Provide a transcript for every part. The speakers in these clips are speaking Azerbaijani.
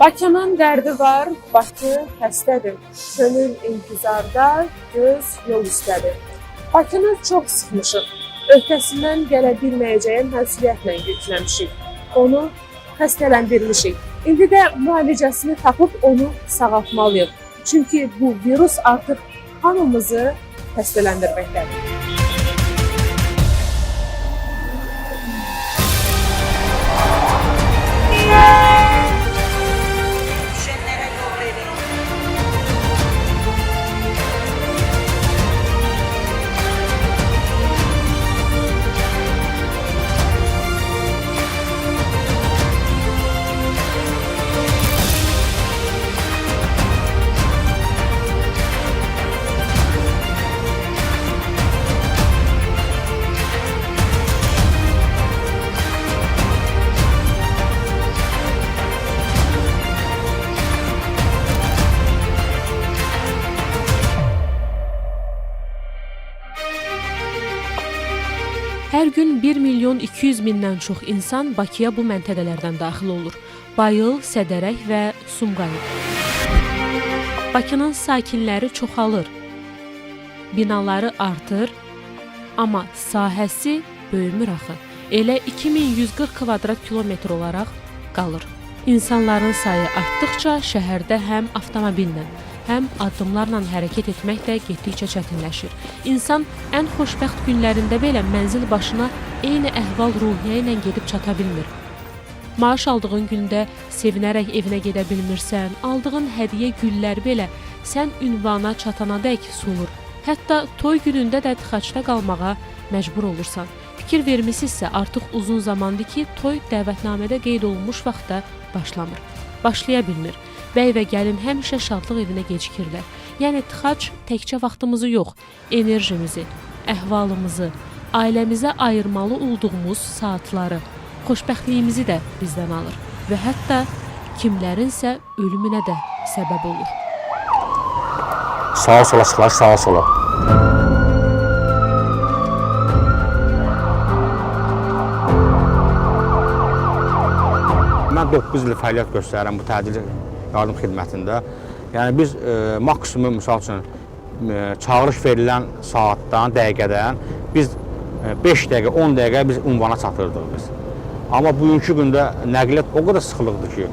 Bakının dərdi var, Bakı xəstədir. Könül intizarda, göz yol istədir. Bakını çox sıxmışıq. Öhdəsindən gələ bilməyəcəyim məsuliyyətlə yükləmişik. Onu xəstələndirmişik. İndi də müalicəsini tapıb onu sağaltmalıyıq. Çünki bu virus artıq hamımızı xəstələndirməkdədir. Hər gün 1 milyon 200 mindən çox insan Bakıya bu məntəqələrdən daxil olur. Bayıl, Sədərək və Sumqayıt. Bakının sakinləri çoxalır, binaları artır, amma sahəsi böyümür axı. Elə 2140 kvadrat kilometr olaraq qalır. İnsanların sayı artdıqca şəhərdə həm avtomobillə, həm addımlarla hərəkət etmək də getdikcə çətinləşir. İnsan ən xoşbəxt günlərində belə mənzil başına eyni əhval-ruhiyyə ilə gedib çata bilmir. Maaş aldığın gündə sevinərək evinə gedə bilmirsən, aldığın hədiyyə güllər belə sən ünvana çatanadək solur. Hətta toy günündə də tıxacda qalmağa məcbur olursan. Fikir vermisinizsə artıq uzun zamandır ki, toy dəvətnamədə qeyd olunmuş vaxtda başlamır. Başlaya bilmir. Bəy və gəlin həmişə şadlıq evinə gecikirlər. Yəni tıxac təkcə vaxtımızı yox, enerjimizi, əhvalımızı, ailəmizə ayırmalı olduğumuz saatları, xoşbəxtliyimizi də bizdən alır və hətta kimlərinsə ölümünə də səbəb olur. Sağa sola sıxlar, sağa sola. Mən 9 il fəaliyyət göstərirəm bu təcili yardım xidmətində. Yəni biz maksimum, misal üçün, çağırış verilən saatdan, dəqiqədən biz 5 dəqiqə, 10 dəqiqə biz ünvana çatırdıq biz. Amma bugünkü gündə nəqliyyat o qədər sıxılıqdır ki,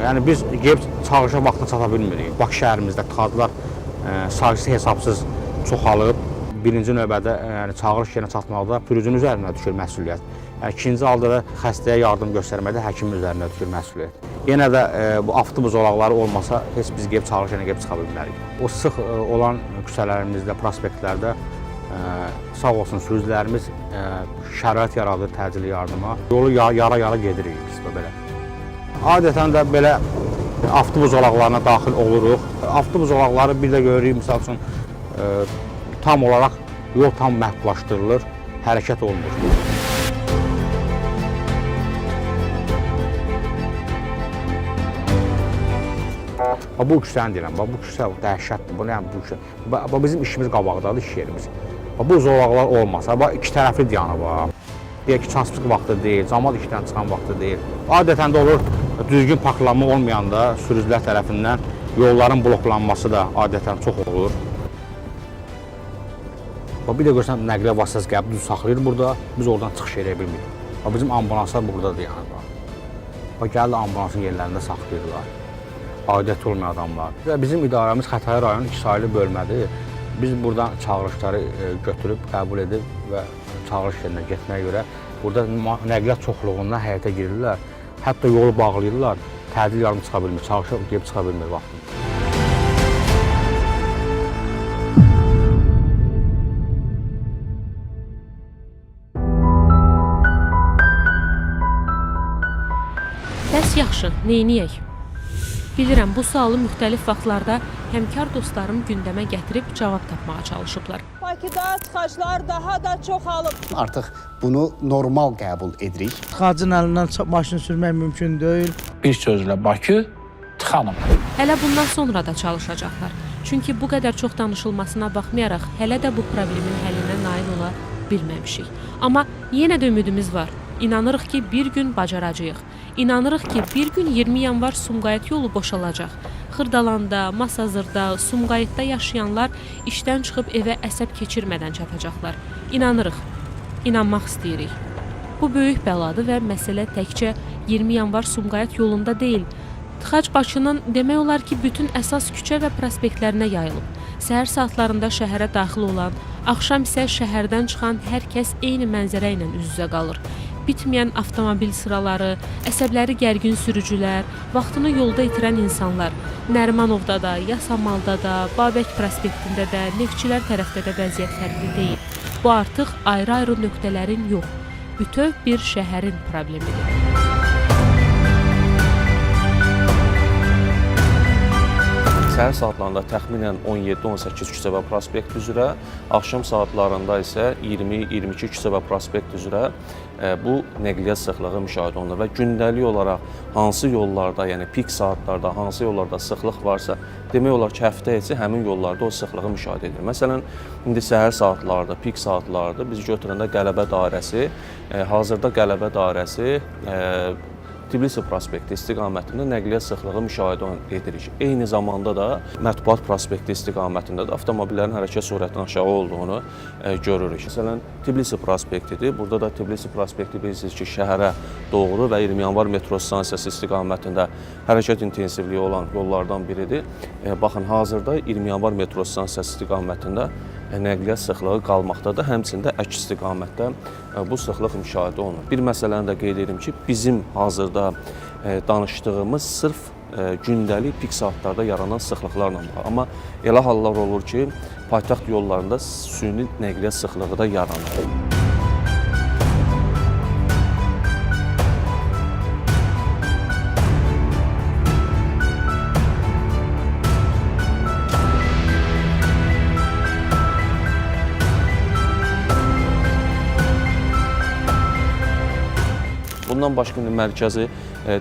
yəni biz gəlib çağırışa vaxtına çata bilmirik. Bakı şəhərimizdə tıxaclar sayısı hesabsız çoxalıb. Birinci növbədə çağırış yerinə çatmaqda sürücünün üzərinə düşür məsuliyyət. İkinci halda da xəstəyə yardım göstərməkdə həkimin üzərinə düşür məsuliyyət. Yenə də bu avtobus zolaqları olmasa heç biz gəlib çağırış yerinə gəlib çıxa bilmərik. O sıx olan küçələrimizdə, prospektlərdə sağ olsun sürücülərimiz şərait yaradır təcili yardıma. Yolu yara-yara gedirik biz belə. Adətən də belə avtobus zolaqlarına daxil oluruq. Avtobus zolaqları bir də görürük, misal üçün tam olaraq yol tam məhdudlaşdırılır, hərəkət olunur. Bu küçəni deyirəm, bu küçə dəhşətdir. Bu bizim işimiz qabaqdadır, iş yerimiz. Bu zolaqlar olmasa, iki tərəfli dayanı var. Deyək ki, transport vaxtı deyil, camaat işdən çıxan vaxtı deyil. Adətən də olur, düzgün parklanma olmayanda sürücülər tərəfindən yolların bloklanması da adətən çox olur. Bir də görürsən, nəqliyyat vasitəsi gəlib düz saxlayır burada, biz oradan çıxış edə bilmirik. Bizim ambulanslar burada dayanır. Gəlirlər ambulansın yerlərində saxlayırlar. aidiyyəti olmayan adamlar. Və bizim idarəmiz Xətai rayon 2 saylı bölmədir. Biz buradan çağırışları götürüb, qəbul edib və çağırış yerinə getməyə görə burada nəqliyyat çoxluğundan həyətə girirlər. Hətta yolu bağlayırlar, tədil yardım çıxa bilmir, çağırışa gedib çıxa bilmir vaxtında. Bəs yaxşı, neyniyək? Bilirəm, bu sualı müxtəlif vaxtlarda həmkar dostlarım gündəmə gətirib cavab tapmağa çalışıblar. Bakıda tıxaclar daha da çoxalıb. Artıq bunu normal qəbul edirik. Tıxacın əlindən maşın sürmək mümkün deyil. Bir sözlə Bakı tıxanıb. Hələ bundan sonra da çalışacaqlar. Çünki bu qədər çox danışılmasına baxmayaraq, hələ də bu problemin həllinə nail ola bilməmişik. Amma yenə də ümidimiz var. İnanırıq ki, bir gün bacaracağıq. İnanırıq ki, bir gün 20 yanvar Sumqayıt yolu boşalacaq. Xırdalanda, Masazırda, Sumqayıtda yaşayanlar işdən çıxıb evə əsəb keçirmədən çatacaqlar. İnanırıq, inanmaq istəyirik. Bu böyük bəladır və məsələ təkcə 20 yanvar Sumqayıt yolunda deyil. Tıxac Bakının demək olar ki, bütün əsas küçə və prospektlərinə yayılıb. Səhər saatlarında şəhərə daxil olan, axşam isə şəhərdən çıxan hər kəs eyni mənzərə ilə üz-üzə qalır. Bitməyən avtomobil sıraları, əsəbləri gərgin sürücülər, vaxtını yolda itirən insanlar. Nərimanovda da, Yasamalda da, Babək prospektində də, Neftçilər tərəfdə də vəziyyət fərqli deyil. Bu artıq ayrı-ayrı nöqtələrin yox, bütöv bir şəhərin problemidir. Səhər saatlarında təxminən 17-18 küçə və prospekt üzrə, axşam saatlarında isə 20-22 küçə və prospekt üzrə bu nəqliyyat sıxlığı müşahidə olunur və gündəlik olaraq hansı yollarda, yəni pik saatlarda hansı yollarda sıxlıq varsa, demək olar ki, həftə içi həmin yollarda o sıxlığı müşahidə edilir. Məsələn, indi səhər saatlarda, pik saatlarda biz götürəndə Qələbə dairəsi, hazırda Qələbə dairəsi Tbilisi prospekti istiqamətində nəqliyyat sıxlığı müşahidə edirik. Eyni zamanda da Mətbuat prospekti istiqamətində də avtomobillərin hərəkət sürətinin aşağı olduğunu görürük. Məsələn, Tbilisi prospektidir. Burada da Tbilisi prospekti bilirsiniz ki, şəhərə doğru və 20 yanvar metro stansiyası istiqamətində hərəkət intensivliyi olan yollardan biridir. Baxın, hazırda 20 yanvar metro stansiyası istiqamətində nəqliyyat sıxlığı qalmaqdadır. Həmçində əks istiqamətdə bu sıxlıq müşahidə olunur. Bir məsələni də qeyd edim ki, bizim hazırda danışdığımız sırf gündəlik pik saatlarda yaranan sıxlıqlarla bağlı. Amma elə hallar olur ki, paytaxt yollarında süni nəqliyyat sıxlığı da yaranır. Bundan başqa mərkəzi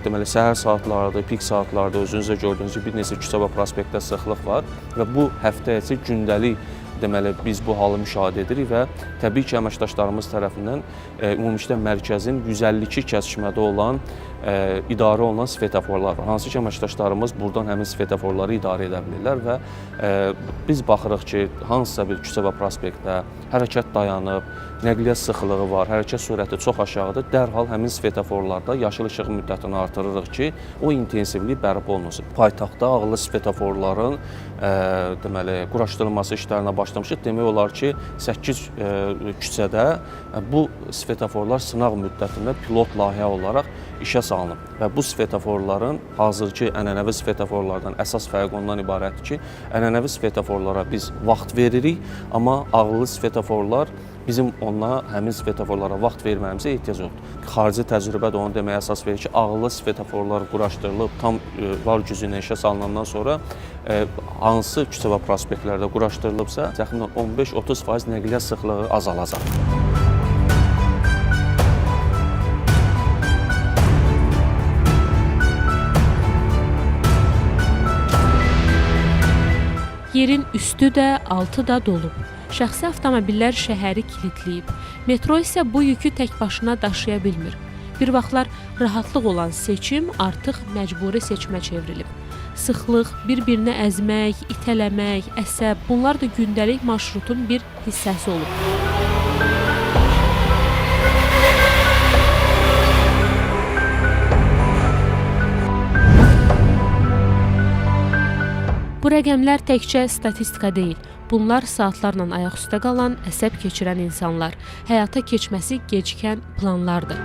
deməli səhər saatlarında, pik saatlarda özünüzdə gördüyünüz kimi bir neçə küçə və prospektdə sıxlıq var və bu həftə içi gündəlik deməli biz bu halı müşahidə edirik və təbii ki, əməkdaşlarımız tərəfindən ümumilikdə mərkəzin 152 kəsişmədə olan idarə olunan svetoforlar var. Hansı ki, əməkdaşlarımız buradan həmin svetoforları idarə edə bilirlər və biz baxırıq ki, hansısa bir küçə və prospektdə hərəkət dayanıb, nəqliyyat sıxlığı var, hərəkət sürəti çox aşağıdır, dərhal həmin svetoforlarda yaşıl işıq müddətini artırırıq ki, o intensivlik bərpa olunsun. Paytaxtda ağıllı svetoforların deməli quraşdırılması işlərinə başlamışıq. Demək olar ki, 8 küçədə bu svetoforlar sınaq müddətində pilot layihə olaraq işə salınıb və bu svetoforların hazırki ənənəvi svetoforlardan əsas fərqi ondan ibarətdir ki, ənənəvi svetoforlara biz vaxt veririk, amma ağıllı svetoforlar bizim həmin svetoforlara vaxt verməyimizə ehtiyac yoxdur. Xarici təcrübə də onu deməyə əsas verir ki, ağıllı svetoforlar quraşdırılıb, tam var gücü ilə işə salınandan sonra hansı küçə və prospektlərdə quraşdırılıbsa, təxminən 15-30% nəqliyyat sıxlığı azalacaq. Yerin üstü də, altı da dolub. Şəxsi avtomobillər şəhəri kilitləyib. Metro isə bu yükü tək başına daşıya bilmir. Bir vaxtlar rahatlıq olan seçim artıq məcburi seçimə çevrilib. Sıxlıq, bir-birinə əzmək, itələmək, əsəb, bunlar da gündəlik marşrutun bir hissəsi olub. rəqəmlər təkcə statistika deyil. Bunlar saatlarla ayaq üstə qalan, əsəb keçirən insanlar, həyata keçməsi gecikən planlardır.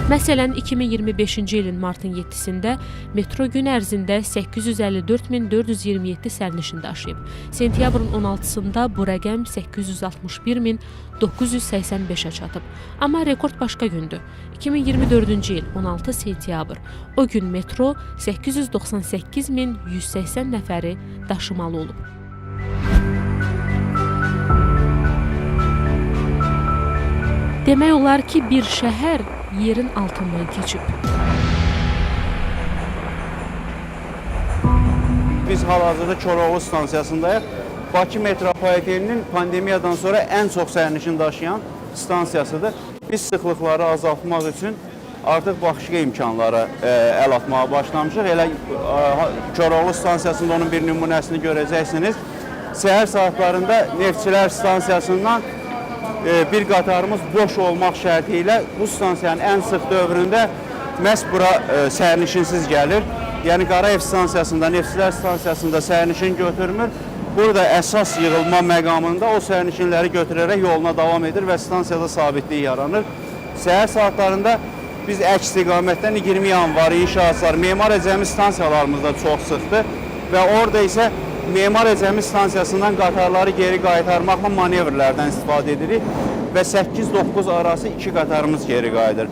Məsələn, 2025-ci ilin martın 7-sində metro gün ərzində 854.427 sərnişin daşıyıb. Sentyabrın 16-sında bu rəqəm 861.985-ə çatıb. Amma rekord başqa gündür. 2024-cü il 16 sentyabr. O gün metro 898.180 nəfəri daşımalı olub. Demək olar ki, bir şəhər yerin altından keçib. Biz hal-hazırda Koroğlu stansiyasındayıq. Bakı metropoliteninin pandemiyadan sonra ən çox sərnişin daşıyan stansiyasıdır. Biz sıxlıqları azaltmaq üçün artıq başqa imkanlara əl atmağa başlamışıq. Elə Koroğlu stansiyasında onun bir nümunəsini görəcəksiniz. Səhər saatlarında Neftçilər stansiyasından bir qatarımız boş olmaq şərti ilə bu stansiyanın ən sıx dövründə məhz bura sərnişinsiz gəlir. Yəni Qarayev stansiyasında, Neftçilər stansiyasında sərnişin götürmür. Burada əsas yığılma məqamında o sərnişinləri götürərək yoluna davam edir və stansiyada sabitlik yaranır. Səhər saatlarında biz əks istiqamətdən 20 yanvar inşaatlar, Memar Əcəmi stansiyalarımızda çox sıxdır və orada isə Memar Əcəmi stansiyasından qatarları geri qaytarmaqla manevrlərdən istifadə edirik və 8-9 arası 2 qatarımız geri qayıdır.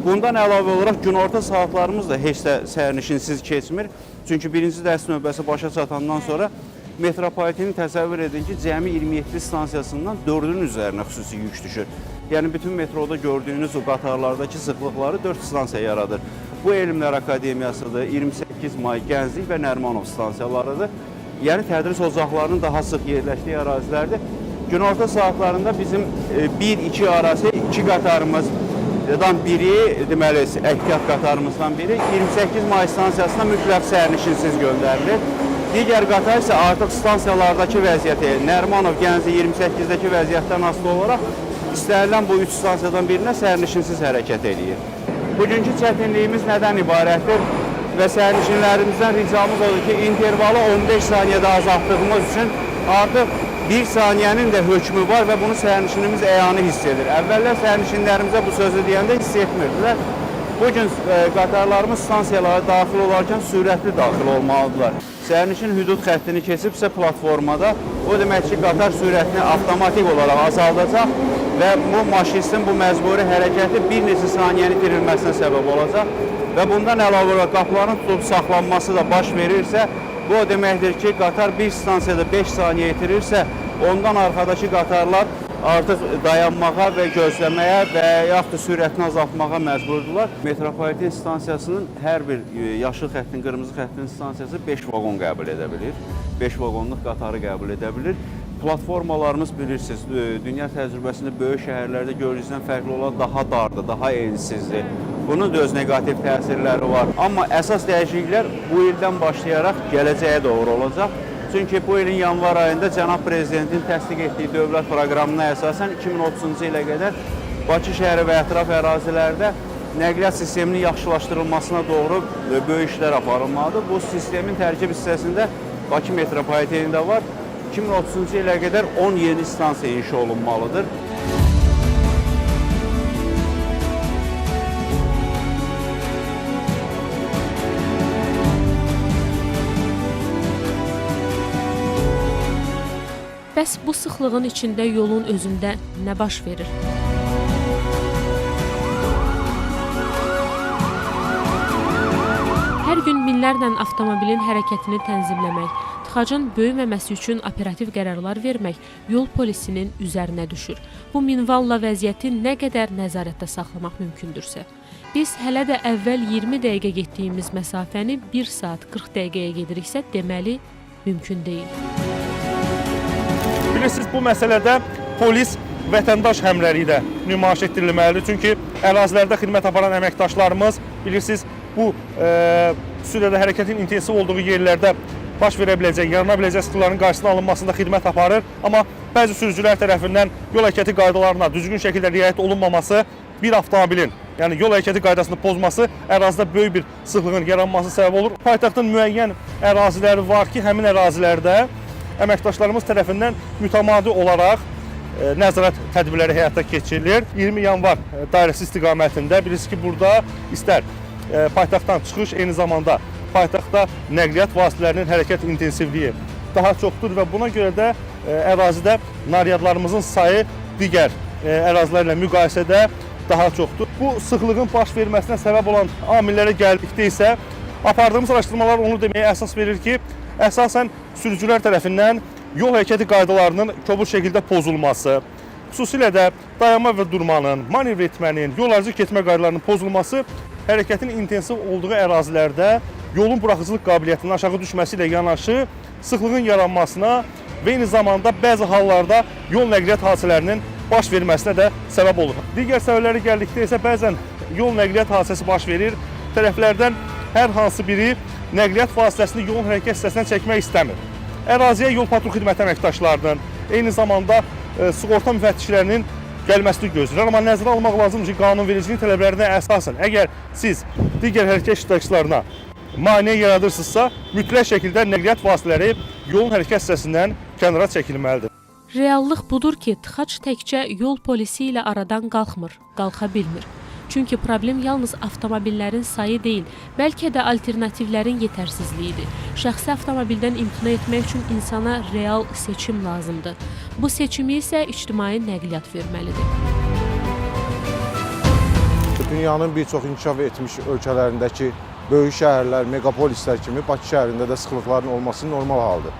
Bundan əlavə olaraq günorta saatlarımız da heç də sərnişinsiz keçmir. Çünki birinci dərs növbəsi başa çatandan sonra metropoliteni təsəvvür edin ki, cəmi 27 stansiyasından 4-ün üzərinə xüsusi yük düşür. Yəni bütün metroda gördüyünüz o qatarlardakı sıxlıqları 4 stansiya yaradır. Bu Elmlər Akademiyasıdır, 28 may, Gənclik və Nərmanov stansiyalarıdır. Yəni tədris ocaqlarının daha sıx yerləşdiyi ərazilərdir. Günorta saatlarında bizim 1-2 arası 2 qatarımızdan biri, deməli ehtiyat qatarımızdan biri 28 may stansiyasına mütləq sərnişinsiz göndərilir. Digər qatar isə artıq stansiyalardakı vəziyyəti, Nərmanov, Gənclik 28-dəki vəziyyətdən asılı olaraq istənilən bu 3 stansiyadan birinə sərnişinsiz hərəkət edir. Bugünkü çətinliyimiz nədən ibarətdir? Və sərnişinlərimizdən ricamız odur ki, intervalı 15 saniyədə azaltdığımız üçün artıq 1 saniyənin də hökmü var və bunu sərnişinimiz əyanı hiss edir. Əvvəllər sərnişinlərimizə bu sözü deyəndə hiss etmirdilər. Bugün qatarlarımız stansiyalara daxil olarkən sürətli daxil olmalıdırlar. Sərnişin hüdud xəttini keçibsə platformada, o demək ki, qatar sürətini avtomatik olaraq azaldacaq və bu maşinistin bu məcburi hərəkəti bir neçə saniyəni itirilməsinə səbəb olacaq. Və bundan əlavə olaraq qapıların tutulub saxlanması da baş verirsə, bu o deməkdir ki, qatar bir stansiyada 5 saniyə itirirsə, ondan arxadakı qatarlar artıq dayanmağa və gözləməyə və yaxud da sürətini azaltmağa məcburdurlar. Metropoliten stansiyasının hər bir yaşıl xəttin, qırmızı xəttin stansiyası 5 vaqon qəbul edə bilir. 5 vaqonluq qatarı qəbul edə bilir. Platformalarımız bilirsiniz, dünya təcrübəsində böyük şəhərlərdə gördüyünüzdən fərqli olan daha dardır, daha ensizdir. Bunun da öz negativ təsirləri var. Amma əsas dəyişikliklər bu ildən başlayaraq gələcəyə doğru olacaq. Çünki bu ilin yanvar ayında Cənab Prezidentin təsdiq etdiyi dövlət proqramına əsasən 2030-cu ilə qədər Bakı şəhəri və ətraf ərazilərdə nəqliyyat sisteminin yaxşılaşdırılmasına doğru böyük işlər aparılmalıdır. Bu sistemin tərkib hissəsində Bakı metropolitenində var. 2030-cu ilə qədər 10 yeni stansiya inşa olunmalıdır. Bəs bu sıxlığın içində yolun özündə nə baş verir? Hər gün minlərlə avtomobilin hərəkətini tənzimləmək, tıxacın böyüməməsi üçün operativ qərarlar vermək yol polisinin üzərinə düşür. Bu minvalla vəziyyəti nə qədər nəzarətdə saxlamaq mümkündürsə. Biz hələ də əvvəl 20 dəqiqə getdiyimiz məsafəni 1 saat 40 dəqiqəyə gediriksə, deməli, mümkün deyil. Bilirsiniz, bu məsələdə polis vətəndaş həmrəliyi də nümayiş etdirilməlidir. Çünki ərazilərdə xidmət aparan əməkdaşlarımız, bilirsiniz, bu sürədə hərəkətin intensiv olduğu yerlərdə baş verə biləcək, yarana biləcək sıxlıqların qarşısının alınmasında xidmət aparır. Amma bəzi sürücülər tərəfindən yol hərəkəti qaydalarına düzgün şəkildə riayət olunmaması bir avtomobilin, yəni yol hərəkəti qaydasını pozması ərazidə böyük bir sıxlığın yaranması səbəb olur. Paytaxtın müəyyən əraziləri var ki, həmin ərazilərdə əməkdaşlarımız tərəfindən mütəmadi olaraq nəzarət tədbirləri həyata keçirilir. 20 yanvar dairəsi istiqamətində bilirsiniz ki, burada istər paytaxtdan çıxış, eyni zamanda paytaxtda nəqliyyat vasitələrinin hərəkət intensivliyi daha çoxdur və buna görə də ərazidə naryadlarımızın sayı digər ərazilərlə müqayisədə daha çoxdur. Bu sıxlığın baş verməsinə səbəb olan amillərə gəldikdə isə apardığımız araşdırmalar onu deməyə əsas verir ki, əsasən sürücülər tərəfindən yol hərəkəti qaydalarının kobud şəkildə pozulması, xüsusilə də dayanma və durmanın, manevr etmənin, yol ayrıcı keçmə qaydalarının pozulması hərəkətin intensiv olduğu ərazilərdə yolun buraxıcılıq qabiliyyətinin aşağı düşməsi ilə yanaşı sıxlığın yaranmasına və eyni zamanda bəzi hallarda yol nəqliyyat hadisələrinin baş verməsinə də səbəb olur. Digər səbəbləri gəldikdə isə bəzən yol nəqliyyat hadisəsi baş verir, tərəflərdən hər hansı biri nəqliyyat vasitəsini yolun hərəkət hissəsindən çəkmək istəmir. Əraziyə yol patrul xidməti əməkdaşlarının, eyni zamanda sığorta müfəttişlərinin gəlməsini gözləyir. Amma nəzərə almaq lazımdır ki, qanunvericiliyin tələblərinə əsasən, əgər siz digər hərəkət iştirakçılarına maneə yaradırsınızsa, mütləq şəkildə nəqliyyat vasitələri yolun hərəkət hissəsindən kənara çəkilməlidir. Reallıq budur ki, tıxac təkcə yol polisi ilə aradan qalxmır, qalxa bilmir. Çünki problem yalnız avtomobillərin sayı deyil, bəlkə də alternativlərin yetərsizliyidir. Şəxsi avtomobildən imtina etmək üçün insana real seçim lazımdır. Bu seçimi isə ictimai nəqliyyat verməlidir. Dünyanın bir çox inkişaf etmiş ölkələrindəki böyük şəhərlər, megapolislər kimi Bakı şəhərində də sıxlıqların olması normal haldır.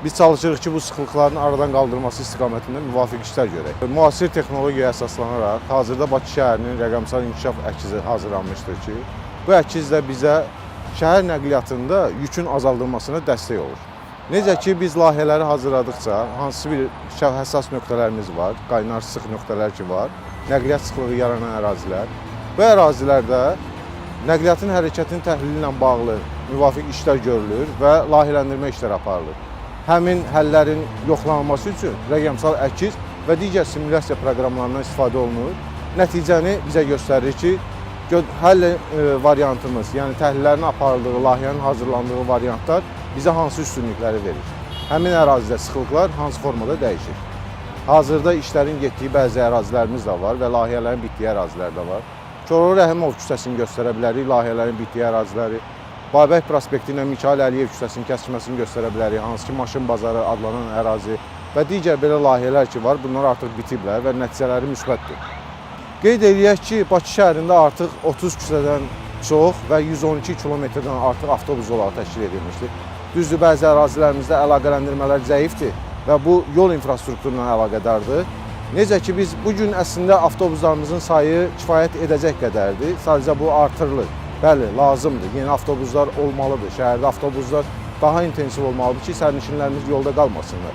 Biz çalışırıq ki, bu sıxlıqların aradan qaldırılması istiqamətində müvafiq işlər görək. Müasir texnologiyaya əsaslanaraq hazırda Bakı şəhərinin rəqəmsal inkişaf əkizi hazırlanmışdır ki, bu əkiz də bizə şəhər nəqliyyatında yükün azaldılmasına dəstək olur. Necə ki, biz layihələri hazırladıqca hansı bir həssas nöqtələrimiz var, qaynar sıx nöqtələr ki var, nəqliyyat sıxlığı yaranan ərazilər. Bu ərazilərdə nəqliyyatın hərəkətinin təhlili ilə bağlı müvafiq işlər görülür və layihələndirmə işləri aparılır. Həmin həllərin yoxlanılması üçün rəqəmsal əkiz və digər simulyasiya proqramlarından istifadə olunur. Nəticəni bizə göstərir ki, həll variantımız, yəni təhlillərin aparıldığı, layihənin hazırlandığı variantlar bizə hansı üstünlükləri verir. Həmin ərazidə sıxlıqlar hansı formada dəyişir. Hazırda işlərin getdiyi bəzi ərazilərimiz də var və layihələrin bitdiyi ərazilər də var. Koroğlu Rəhimov küçəsini göstərə bilərik, layihələrin bitdiyi əraziləri. Babək prospekti ilə Mikayıl Əliyev küçəsinin kəsməsini göstərə bilərik, hansı ki maşın bazarı adlanan ərazi və digər belə layihələr ki var, bunlar artıq bitiblər və nəticələri müsbətdir. Qeyd edək ki, Bakı şəhərində artıq 30 küçədən çox və 112 kilometrdən artıq avtobus zolağı təşkil edilmişdir. Düzdür, bəzi ərazilərimizdə əlaqələndirmələr zəifdir və bu yol infrastrukturuna əlaqədardır. Necə ki, biz bugün əslində avtobuslarımızın sayı kifayət edəcək qədərdir, sadəcə bu artırılır. Bəli, lazımdır. Yeni avtobuslar olmalıdır. Şəhərdə avtobuslar daha intensiv olmalıdır ki, sərnişinlərimiz yolda qalmasınlar.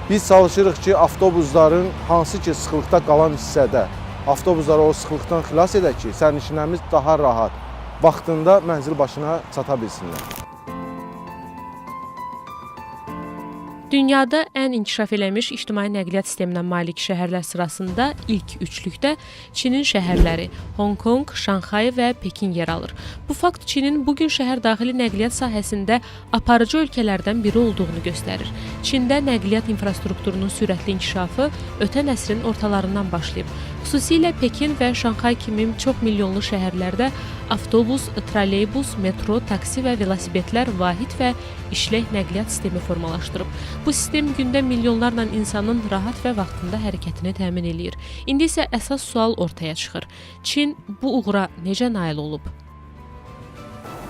Biz çalışırıq ki, avtobusların hansı ki sıxlıqda qalan hissədə avtobusları o sıxlıqdan xilas edək ki, sərnişinlərimiz daha rahat vaxtında mənzil başına çata bilsinlər. Dünyada ən inkişaf eləmiş ictimai nəqliyyat sisteminə malik şəhərlər sırasında ilk üçlükdə Çinin şəhərləri Hong Kong, Şanxay və Pekin yer alır. Bu fakt Çinin bugün şəhər daxili nəqliyyat sahəsində aparıcı ölkələrdən biri olduğunu göstərir. Çində nəqliyyat infrastrukturunun sürətli inkişafı ötən əsrin ortalarından başlayıb. Xüsusilə Pekin və Şanxay kimi çox milyonlu şəhərlərdə avtobus, trolleybus, metro, taksi və velosipedlər vahid və işlək nəqliyyat sistemi formalaşdırıb. Bu sistem gündə milyonlarla insanın rahat və vaxtında hərəkətini təmin eləyir. İndi isə əsas sual ortaya çıxır. Çin bu uğura necə nail olub?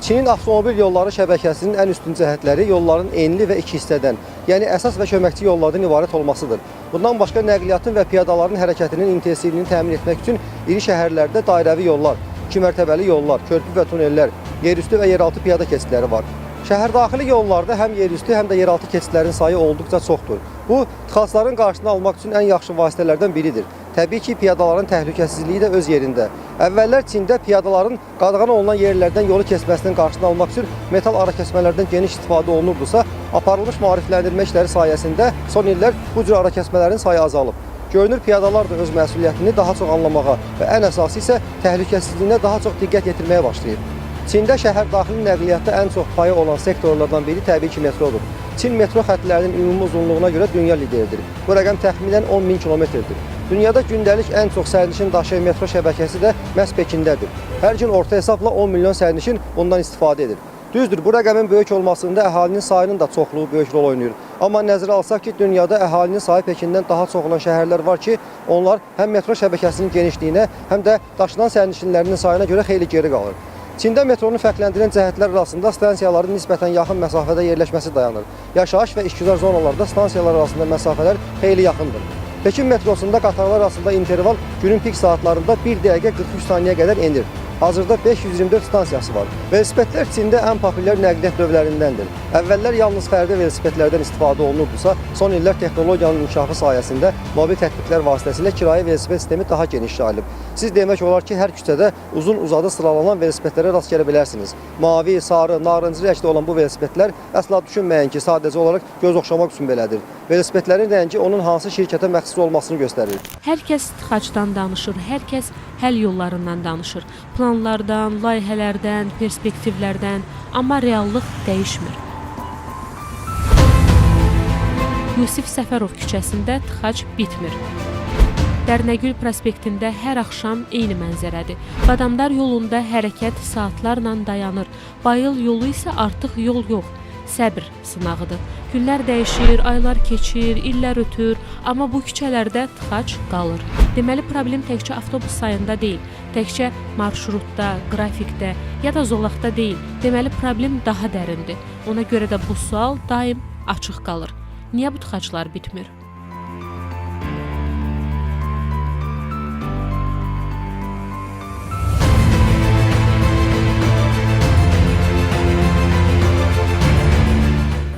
Çinin avtomobil yolları şəbəkəsinin ən üstün cəhətləri yolların enli və iki hissədən, yəni əsas və köməkçi yollardan ibarət olmasıdır. Bundan başqa nəqliyyatın və piyadaların hərəkətinin intensivliyini təmin etmək üçün iri şəhərlərdə dairəvi yollar, 2 mərtəbəli yollar, körpü və tunellər, yerüstü və yeraltı piyada keçidləri var. Şəhərdaxili yollarda həm yerüstü, həm də yeraltı keçidlərin sayı olduqca çoxdur. Bu, tıxacların qarşısını almaq üçün ən yaxşı vasitələrdən biridir. Təbii ki, piyadaların təhlükəsizliyi də öz yerində. Əvvəllər Çində piyadaların qadağan olunan yerlərdən yolu keçməsinin qarşısını almaq üçün metal ara kəsmələrdən geniş istifadə olunurdusa, aparılmış maarifləndirmə işləri sayəsində son illər bu cür ara kəsmələrin sayı azalıb. Görünür piyadalar da öz məsuliyyətini daha çox anlamağa və ən əsası isə təhlükəsizliyinə daha çox diqqət yetirməyə başlayıb. Çində şəhər daxili nəqliyyatda ən çox payı olan sektorlardan biri təbii ki metrodur. Çin metro xəttlərinin ümumi uzunluğuna görə dünya lideridir. Bu rəqəm təxminən 10.000 kilometrdir. Dünyada gündəlik ən çox sərnişin daşıyan metro şəbəkəsi də məhz Pekindədir. Hər gün orta hesabla 10 milyon sərnişin ondan istifadə edir. Düzdür, bu rəqəmin böyük olmasında əhalinin sayının da çoxluğu böyük rol oynayır. Amma nəzərə alsaq ki, dünyada əhalinin sayı Pekindən daha çox olan şəhərlər var ki, onlar həm metro şəbəkəsinin genişliyinə, həm də daşınan sərnişinlərinin sayına görə xeyli geri qalır. Çində metronun fərqləndirən cəhətlər arasında stansiyaların nisbətən yaxın məsafədə yerləşməsi dayanır. Yaşayış və işgüzar zonalarda stansiyalar arasında məsafələr xeyli yaxındır. Pekin metrosunda qatarlar arasında interval günün pik saatlarında 1 dəqiqə 43 saniyəyə qədər enir. Hazırda 524 stansiyası var. Velosipedlər Çində ən populyar nəqliyyat növlərindəndir. Əvvəllər yalnız fərdi velosipedlərdən istifadə olunurdusa, son illər texnologiyanın inkişafı sayəsində mobil tətbiqlər vasitəsilə kirayə velosiped sistemi daha geniş yayılıb. Siz demək olar ki, hər küçədə uzun-uzadı sıralanan velosipedlərə rast gələ bilərsiniz. Mavi, sarı, narıncı rəngdə olan bu velosipedlər əsla düşünməyin ki, sadəcə olaraq göz oxşamaq üçün belədir. Velosipedlərin rəngi onun hansı şirkətə məxsus olmasını göstərir. Hər kəs tıxacdan danışır, hər kəs həll yollarından danışır. Planlardan, layihələrdən, perspektivlərdən, amma reallıq dəyişmir. Yusif Səfərov küçəsində tıxac bitmir. Dərnəgül prospektində hər axşam eyni mənzərədir. Badamdar yolunda hərəkət saatlarla dayanır. Bayıl yolu isə artıq yol yox, səbr sınağıdır. Günlər dəyişir, aylar keçir, illər ötür, amma bu küçələrdə tıxac qalır. Deməli, problem təkcə avtobus sayında deyil, təkcə marşrutda, qrafikdə ya da zolaqda deyil. Deməli, problem daha dərindir. Ona görə də bu sual daim açıq qalır. Niyə bu tıxaclar bitmir?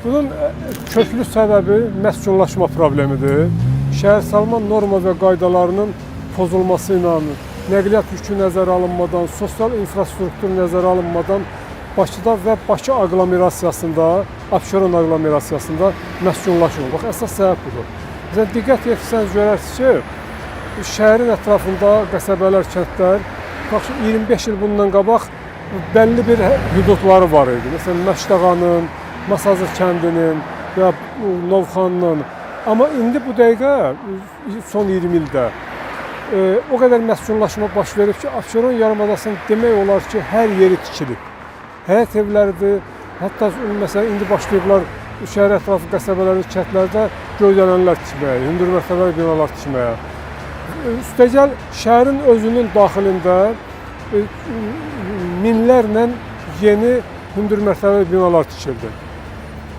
Bunun köklü səbəbi məskunlaşma problemidir. Şəhərsalma norma və qaydalarının pozulması ilə, nəqliyyat yükü nəzərə alınmadan, sosial infrastruktur nəzərə alınmadan Bakıda və Bakı aqlomerasiyasında, Abşeron aqlomerasiyasında məskunlaşır. Bax, əsas səbəb budur. Məsələn, diqqət yetirsəniz görərsiniz ki, şəhərin ətrafında qəsəbələr, kəndlər, 25 il bundan qabaq bəlli bir hüdudları var idi. Məsələn, Məşdağanın, Masazır kəndinin və Novxanın. Amma indi bu dəqiqə, son 20 ildə o qədər məskunlaşma baş verib ki, Abşeron yarımadasının demək olar ki, hər yeri tikilib. Həyət evləridir, hətta məsələn, indi başlayıblar şəhər ətrafı qəsəbələri, kəndlərdə göydələnlər tikməyə, hündürmərtəbəli binalar tikməyə. Üstəgəl, şəhərin özünün daxilində minlərlə yeni hündürmərtəbəli binalar tikildi.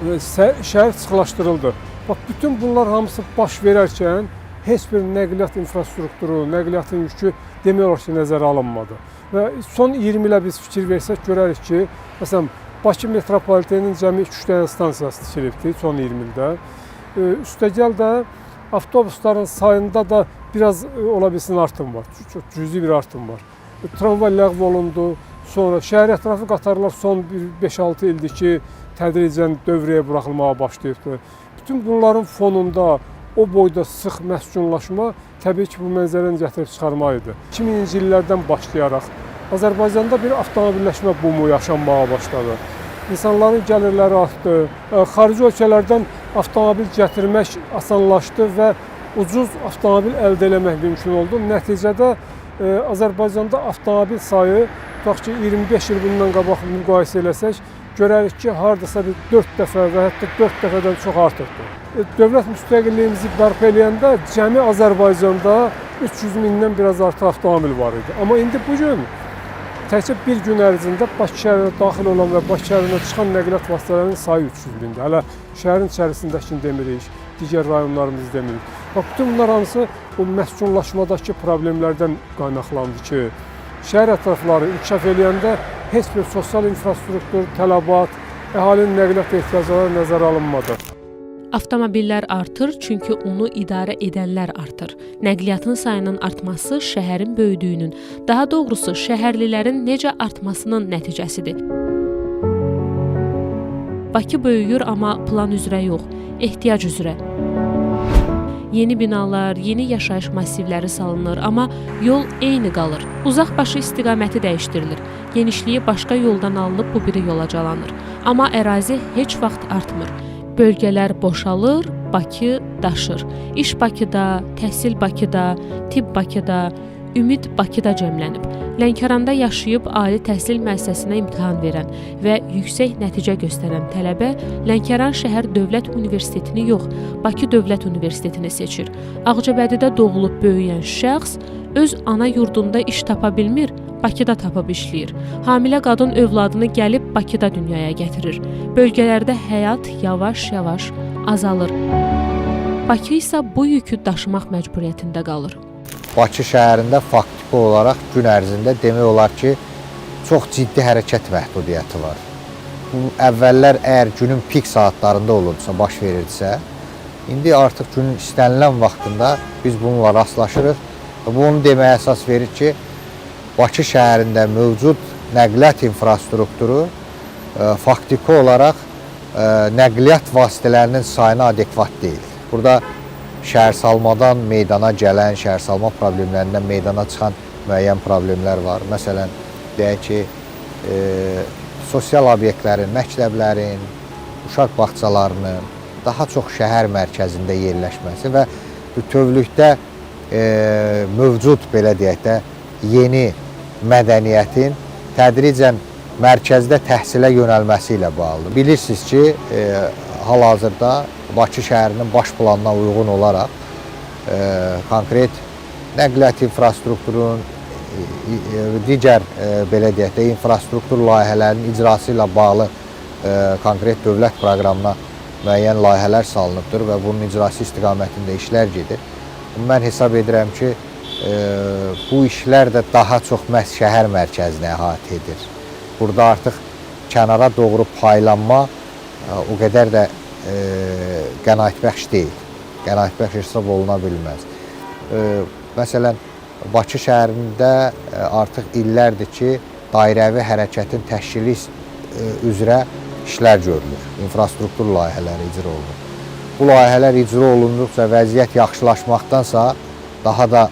Şəhər sıxılaşdırıldı. Bax, bütün bunlar hamısı baş verərkən heç bir nəqliyyat infrastrukturu, nəqliyyatın yükü demək olar ki, nəzərə alınmadı. Və son 20 ilə biz fikir versək görərik ki, məsələn, Bakı metropoliteninin cəmi 3 dənə stansiyası tikilibdir son 20 ildə. Üstəgəl də avtobusların sayında da biraz ola bilsin artım var, çox cüzi bir artım var. Tramvay ləğv olundu, sonra şəhər ətrafı qatarlar son 5-6 ildir ki, tədricən dövrəyə buraxılmağa başlayıbdır. Bütün bunların fonunda o boyda sıx məskunlaşma təbii ki, bu mənzərəni gətirib çıxarmaq idi. 2000-ci illərdən başlayaraq Azərbaycanda bir avtomobilləşmə bumu yaşanmağa başladı. İnsanların gəlirləri artdı, xarici ölkələrdən avtomobil gətirmək asanlaşdı və ucuz avtomobil əldə etmək mümkün oldu. Nəticədə Azərbaycanda avtomobil sayı, tutaq ki, 25 il bundan qabaq müqayisə eləsək, görərik ki, hardasa bir 4 dəfə və hətta 4 dəfədən çox artıqdır. Dövlət müstəqilliyimizi bərpa eləyəndə cəmi Azərbaycanda 300 mindən biraz artıq avtomobil var idi. Amma indi bugün təkcə bir gün ərzində Bakı şəhərinə daxil olan və Bakı şəhərinə çıxan nəqliyyat vasitələrinin sayı 300 mindir. Hələ şəhərin içərisindəkini demirik, digər rayonlarımızı demirik. Bax, bütün bunlar hansı bu məskunlaşmadakı problemlərdən qaynaqlandı ki, şəhər ətrafları inkişaf eləyəndə heç bir sosial infrastruktur, tələbat, əhalinin nəqliyyat ehtiyacları nəzərə alınmadı. Avtomobillər artır, çünki onu idarə edənlər artır. Nəqliyyatın sayının artması şəhərin böyüdüyünün, daha doğrusu şəhərlilərin necə artmasının nəticəsidir. Bakı böyüyür, amma plan üzrə yox, ehtiyac üzrə. Yeni binalar, yeni yaşayış massivləri salınır, amma yol eyni qalır. Uzaqbaşı istiqaməti dəyişdirilir. Genişliyi başqa yoldan alınıb bu biri yola calanır. Amma ərazi heç vaxt artmır. Bölgələr boşalır, Bakı daşır. İş Bakıda, təhsil Bakıda, tibb Bakıda, ümid Bakıda cəmlənib. Lənkəranda yaşayıb ali təhsil müəssisəsinə imtahan verən və yüksək nəticə göstərən tələbə Lənkəran şəhər Dövlət Universitetini yox, Bakı Dövlət Universitetini seçir. Ağcabədidə doğulub böyüyən şəxs öz ana yurdunda iş tapa bilmir, Bakıda tapıb işləyir. Hamilə qadın övladını gəlib Bakıda dünyaya gətirir. Bölgələrdə həyat yavaş-yavaş azalır. Bakı isə bu yükü daşımaq məcburiyyətində qalır. Bakı şəhərində faktiki olaraq gün ərzində demək olar ki, çox ciddi hərəkət məhdudiyyəti var. Bu əvvəllər əgər günün pik saatlarında olursa, baş verirdisə, indi artıq günün istənilən vaxtında biz bununla rastlaşırıq. Bunu deməyə əsas verir ki, Bakı şəhərində mövcud nəqliyyat infrastrukturu faktiki olaraq nəqliyyat vasitələrinin sayına adekvat deyil. Burada şəhərsalmadan meydana gələn, şəhərsalma problemlərindən meydana çıxan müəyyən problemlər var. Məsələn, deyək ki, sosial obyektlərin, məktəblərin, uşaq bağçalarının daha çox şəhər mərkəzində yerləşməsi və bütövlükdə mövcud, belə deyək də, yeni mədəniyyətin tədricən mərkəzdə təhsilə yönəlməsi ilə bağlıdır. Bilirsiniz ki, hal-hazırda Bakı şəhərinin baş planına uyğun olaraq konkret nəqliyyat infrastrukturunun, digər belə deyək də, infrastruktur layihələrinin icrası ilə bağlı konkret dövlət proqramına müəyyən layihələr salınıbdır və bunun icrası istiqamətində işlər gedir. Mən hesab edirəm ki, bu işlər də daha çox məhz şəhər mərkəzini əhatə edir. Burada artıq kənara doğru paylanma o qədər də qənaətbəxş deyil, qənaətbəxş hesab oluna bilməz. Məsələn, Bakı şəhərində artıq illərdir ki, dairəvi hərəkətin təşkili üzrə işlər görülür, infrastruktur layihələri icra olunur. Bu layihələr icra olunduqca vəziyyət yaxşılaşmaqdansa daha da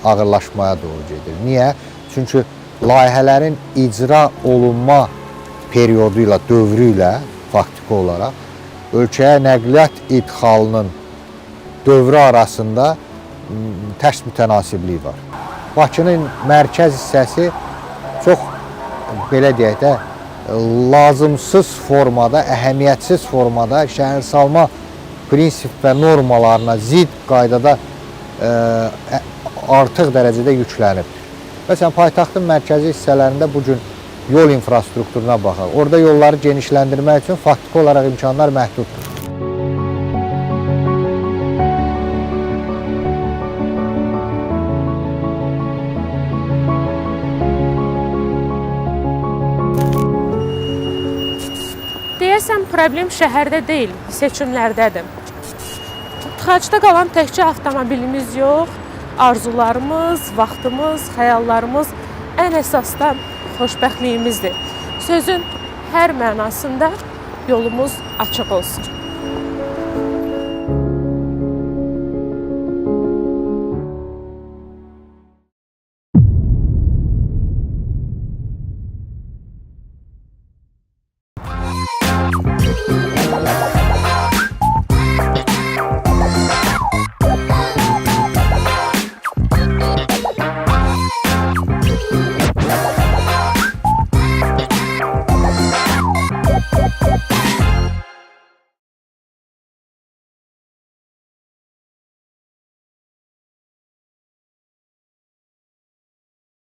ağırlaşmaya doğru gedir. Niyə? Çünki layihələrin icra olunma periodu ilə, dövrü ilə faktiki olaraq ölkəyə nəqliyyat idxalının dövrü arasında tərs mütənasiblik var. Bakının mərkəz hissəsi çox, belə deyək də, lazımsız formada, əhəmiyyətsiz formada şəhərsalma prinsip və normalarına zidd qaydada artıq dərəcədə yüklənib. Məsələn, paytaxtın mərkəzi hissələrində bugün yol infrastrukturuna baxaq. Orada yolları genişləndirmək üçün faktiki olaraq imkanlar məhduddur. Deyəsən, problem şəhərdə deyil, seçimlərdədir. Tıxacda qalan təkcə avtomobilimiz yox, arzularımız, vaxtımız, xəyallarımız ən əsasda xoşbəxtliyimizdir. Sözün hər mənasında yolumuz açıq olsun.